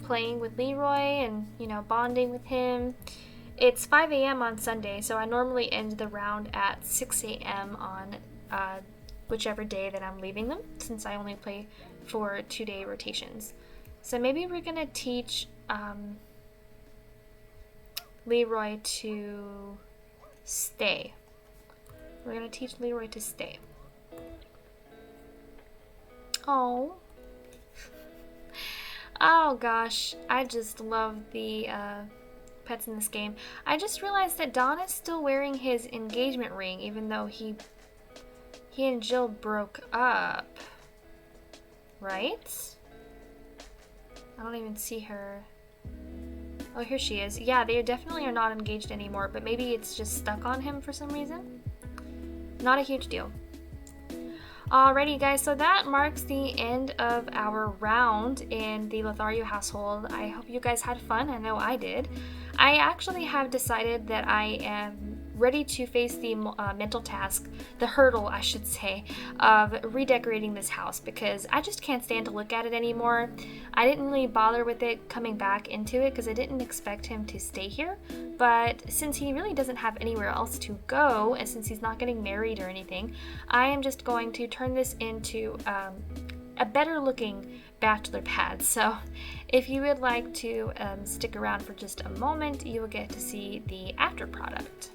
playing with Leroy and, you know, bonding with him. It's 5 a.m. on Sunday, so I normally end the round at 6 a.m. on whichever day that I'm leaving them, since I only play for 2-day rotations. So maybe we're gonna teach Leroy to stay. We're gonna teach Leroy to stay. Oh. Oh gosh, I just love the pets in this game. I just realized that Don is still wearing his engagement ring, even though he and Jill broke up. Right? I don't even see her. Oh, here she is. Yeah, they definitely are not engaged anymore, but maybe it's just stuck on him for some reason. Not a huge deal. Alrighty guys, so that marks the end of our round in the Lothario household. I hope you guys had fun. I know I did. I actually have decided that I am ready to face the mental task, the hurdle I should say, of redecorating this house because I just can't stand to look at it anymore. I didn't really bother with it coming back into it because I didn't expect him to stay here, but since he really doesn't have anywhere else to go and since he's not getting married or anything, I am just going to turn this into a better looking bachelor pad. So if you would like to stick around for just a moment, you will get to see the after product.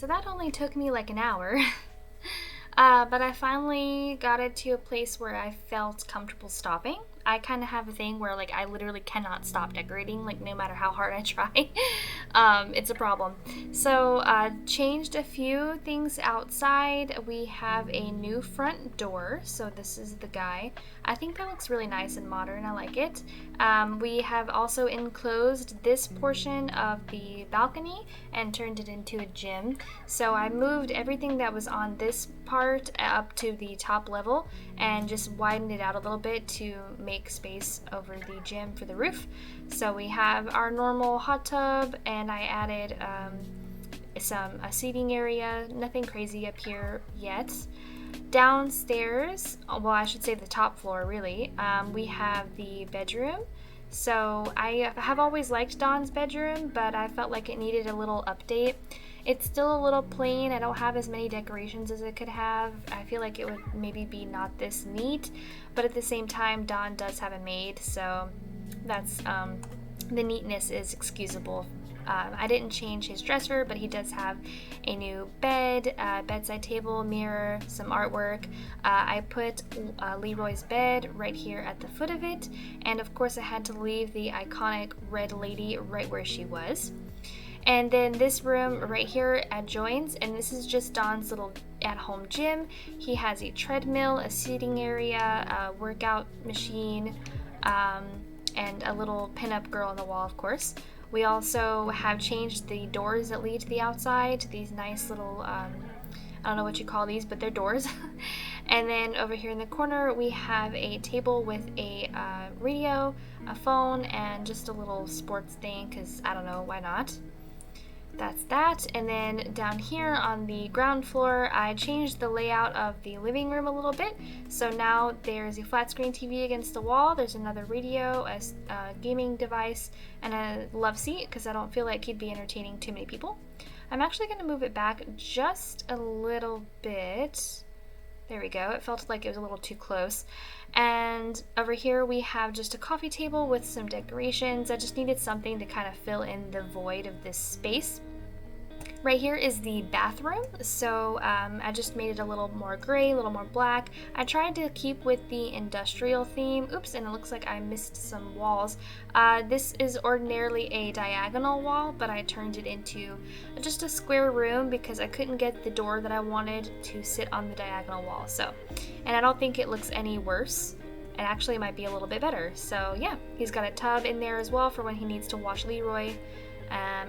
So that only took me like an hour. But I finally got it to a place where I felt comfortable stopping. I kind of have a thing where like I literally cannot stop decorating, like no matter how hard I try. It's a problem. So changed a few things outside. We have a new front door. So this is the guy. I think that looks really nice and modern. I like it. We have also enclosed this portion of the balcony and turned it into a gym. So I moved everything that was on this part up to the top level and just widened it out a little bit to make space over the gym for the roof. So we have our normal hot tub, and I added a seating area. Nothing crazy up here yet. Downstairs, well, I should say the top floor really, we have the bedroom. So I have always liked Don's bedroom, but I felt like it needed a little update. It's still a little plain. I don't have as many decorations as it could have. I feel like it would maybe be not this neat, but at the same time, Don does have a maid, so that's the neatness is excusable. I didn't change his dresser, but he does have a new bed, bedside table, mirror, some artwork. I put Leroy's bed right here at the foot of it, and of course I had to leave the iconic red lady right where she was. And then this room right here adjoins, and this is just Don's little at-home gym. He has a treadmill, a seating area, a workout machine, and a little pin-up girl on the wall, of course. We also have changed the doors that lead to the outside to these nice little, I don't know what you call these, but they're doors. And then over here in the corner, we have a table with a radio, a phone, and just a little sports thing, because I don't know, why not? That's that. And then down here on the ground floor, I changed the layout of the living room a little bit. So now there's a flat screen TV against the wall, there's another radio, a gaming device, and a love seat, because I don't feel like he'd be entertaining too many people. I'm actually going to move it back just a little bit. There we go. It felt like it was a little too close. And over here we have just a coffee table with some decorations. I just needed something to kind of fill in the void of this space. Right here is the bathroom, so I just made it a little more gray, a little more black. I tried to keep with the industrial theme. Oops, and it looks like I missed some walls. This is ordinarily a diagonal wall, but I turned it into just a square room because I couldn't get the door that I wanted to sit on the diagonal wall. So, and I don't think it looks any worse. It actually might be a little bit better. So yeah, he's got a tub in there as well for when he needs to wash Leroy.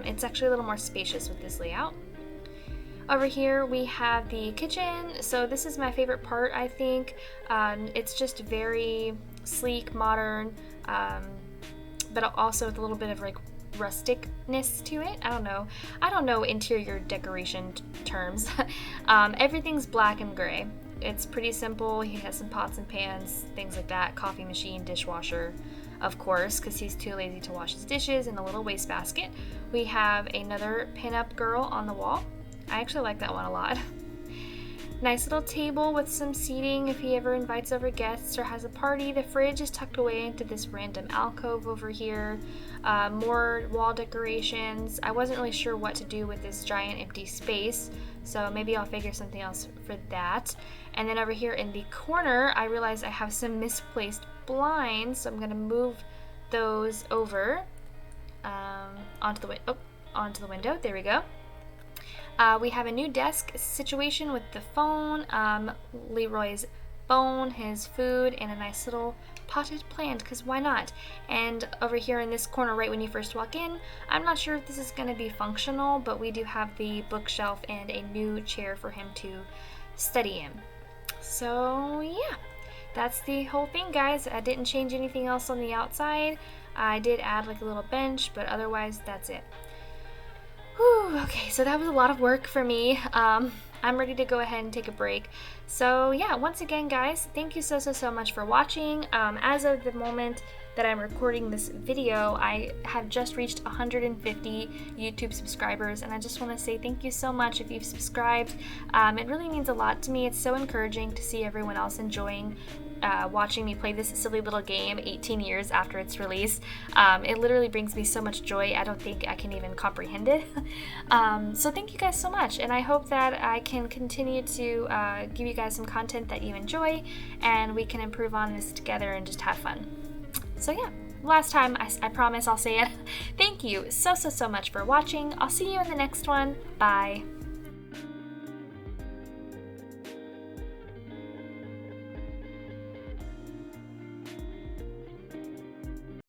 It's actually a little more spacious with this layout. Over here we have the kitchen. So this is my favorite part, I think. It's just very sleek, modern, but also with a little bit of like rusticness to it. I don't know interior decoration terms. Everything's black and gray. It's pretty simple. He has some pots and pans, things like that, coffee machine, dishwasher, of course, because he's too lazy to wash his dishes, in a little wastebasket. We have another pin-up girl on the wall. I actually like that one a lot. Nice little table with some seating if he ever invites over guests or has a party. The fridge is tucked away into this random alcove over here. More wall decorations. I wasn't really sure what to do with this giant empty space, so maybe I'll figure something else for that. And then over here in the corner, I realized I have some misplaced blinds, so I'm going to move those over onto the window. There we go. We have a new desk situation with the phone, Leroy's phone, his food, and a nice little potted plant, because why not? And over here in this corner, right when you first walk in, I'm not sure if this is going to be functional, but we do have the bookshelf and a new chair for him to study in. So yeah, that's the whole thing, guys. I didn't change anything else on the outside. I did add like a little bench, but otherwise that's it. Whew, okay, so that was a lot of work for me. I'm ready to go ahead and take a break. So yeah, once again, guys, thank you so much for watching. As of the moment that I'm recording this video, I have just reached 150 YouTube subscribers, and I just want to say thank you so much if you've subscribed. It really means a lot to me. It's so encouraging to see everyone else enjoying watching me play this silly little game 18 years after its release. It literally brings me so much joy, I don't think I can even comprehend it. So thank you guys so much, and I hope that I can continue to give you guys some content that you enjoy, and we can improve on this together and just have fun. So yeah, last time, I promise I'll say it. Thank you so much for watching. I'll see you in the next one. Bye.